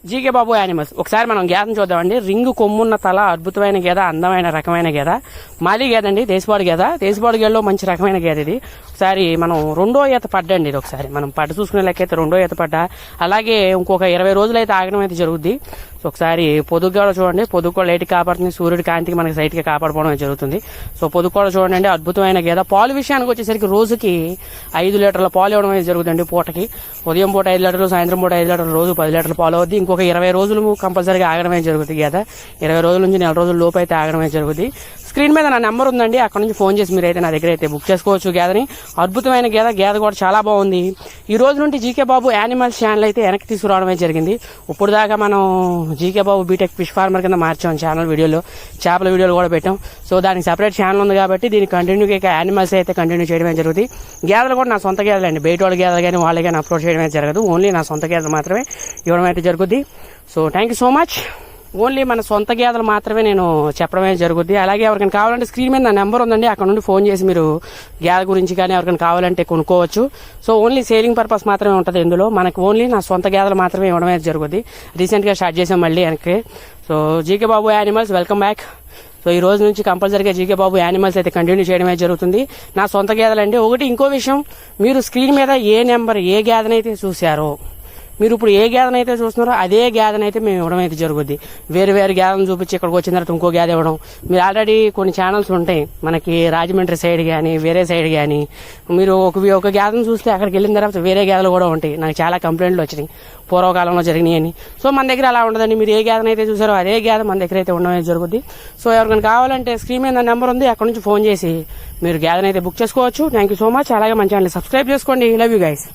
GK బాబు animals. ఒకసారి మనం గేదను చూద్దామండి. రింగు కొమ్మున్న తల, అద్భుతమైన గేద, అందమైన రకమైన గేద, మాలి గేద అండి, దేశపాడు గేద. దేశపాడు గేదలో మంచి రకమైన గేద ఇది. ఒకసారి మనం రెండో ఈత పడ్డండి. ఇది ఒకసారి మనం పడ్డ చూసుకునే లెక్కైతే రెండో ఈత పడ్డ. అలాగే ఇంకొక 20 రోజులు అయితే ఆగడం అయితే జరుగుద్ది. సో ఒకసారి పొదుగు కూడా చూడండి. పొదుగు కూడా లైట్ కాపాడుతుంది, సూర్యుడి కాంతికి మనకి సైట్ గా కాపాడుకోవడం జరుగుతుంది. సో పొదుగు కూడా చూడండి, అద్భుతమైన గేద. పాలు విషయానికి వచ్చేసరికి రోజుకి 5 లీటర్ల పాలు ఇవ్వడం అయితే జరుగుతుంది. పూటకి ఉదయం పూట 5 లీటర్లు, సాయంత్రం పూట 5 లీటర్లు, రోజు 10 లీటర్ల పాలు అవుద్ది. ఇంకొక 20 రోజులు కంపల్సరీగా ఆగడమే జరుగుతుంది గేద. 20 రోజుల నుంచి 4 రోజుల లోపు అయితే ఆగడమే జరుగుతుంది. స్క్రీన్ మీద నా నెంబర్ ఉందండి, అక్కడ నుంచి ఫోన్ చేసి మీరైతే నా దగ్గర అయితే బుక్ చేసుకోవచ్చు గేదని. అద్భుతమైన గేద. గేద కూడా చాలా బాగుంది. ఈ రోజు నుండి జీకే బాబు యానిమల్స్ ఛానల్ అయితే వెనక్కి తీసుకురావడమే జరిగింది. ఇప్పుడు దాకా మనం జీకే బాబు బీటెక్ ఫిష్ ఫార్మర్ కింద మార్చాం ఛానల్ వీడియోలో, చేపల వీడియోలు కూడా పెట్టాం. సో దానికి సెపరేట్ ఛానల్ ఉంది కాబట్టి దీనికి కంటిన్యూగా యానిమల్స్ అయితే కంటిన్యూ చేయడమే జరుగుతుంది. గేదలు కూడా నా సొంత గేదలు అండి, బయట వాళ్ళ గేదలు కానీ వాళ్ళే కానీ అప్లోడ్ చేయడమే జరగదు. ఓన్లీ నా సొంత గేదలు మాత్రమే ఇవ్వడం అయితే జరుగుద్ది. So thank you so much. Only మన సొంత గేదలు మాత్రమే నేను చెప్పడమే జరుగుద్ది. అలాగే ఎవరికైనా కావాలంటే స్క్రీన్ మీద నా నెంబర్ ఉందండి, అక్కడ నుండి ఫోన్ చేసి మీరు గేద గురించి కానీ ఎవరికైనా కావాలంటే కొనుక్కోవచ్చు. సో ఓన్లీ సేలింగ్ పర్పస్ మాత్రమే ఉంటుంది ఇందులో. మనకు ఓన్లీ నా సొంత గేదలు మాత్రమే ఇవ్వడమే జరుగుద్ది. రీసెంట్గా స్టార్ట్ చేసాం మళ్ళీ వెనక్కి. సో జీకే బాబు యానిమల్స్ వెల్కమ్ బ్యాక్. సో ఈ రోజు నుంచి కంపల్సరీగా జీకే బాబు యానిమల్స్ అయితే కంటిన్యూ చేయడమే జరుగుతుంది. నా సొంత గేదలండి. ఒకటి ఇంకో విషయం, మీరు స్క్రీన్ మీద ఏ నెంబర్ ఏ గేదనైతే చూశారో, మీరు ఇప్పుడు ఏ గేదనైతే చూస్తున్నారో అదే గేదనైతే మేము ఇవ్వడం అయితే జరుగుద్ది. వేరు వేరు గేదను చూపించి ఇక్కడికి వచ్చిన తర్వాత ఇంకో గేద ఇవ్వడం. మీరు ఆల్రెడీ కొన్ని ఛానల్స్ ఉంటాయి మనకి, రాజమండ్రి సైడ్ కానీ వేరే సైడ్ కానీ, మీరు ఒక గేదను చూస్తే అక్కడికి వెళ్ళిన తర్వాత వేరే గేదలు కూడా ఉంటాయి. నాకు చాలా కంప్లైంట్లు వచ్చినాయి పూర్వకాలంలో జరిగినాయి అని. సో మన దగ్గర అలా ఉండదండి. మీరు ఏ గేదనైతే చూసారో అదే గేద మన దగ్గర అయితే ఉండడం జరుగుద్ది. సో ఎవరికైనా కావాలంటే స్క్రీన్ మీద నెంబర్ ఉంది, అక్కడ నుంచి ఫోన్ చేసి మీరు గేదనైతే బుక్ చేసుకోవచ్చు. Thank you so much. అలాగే మన ఛానల్ సబ్స్క్రైబ్ చేసుకోండి. Love you guys.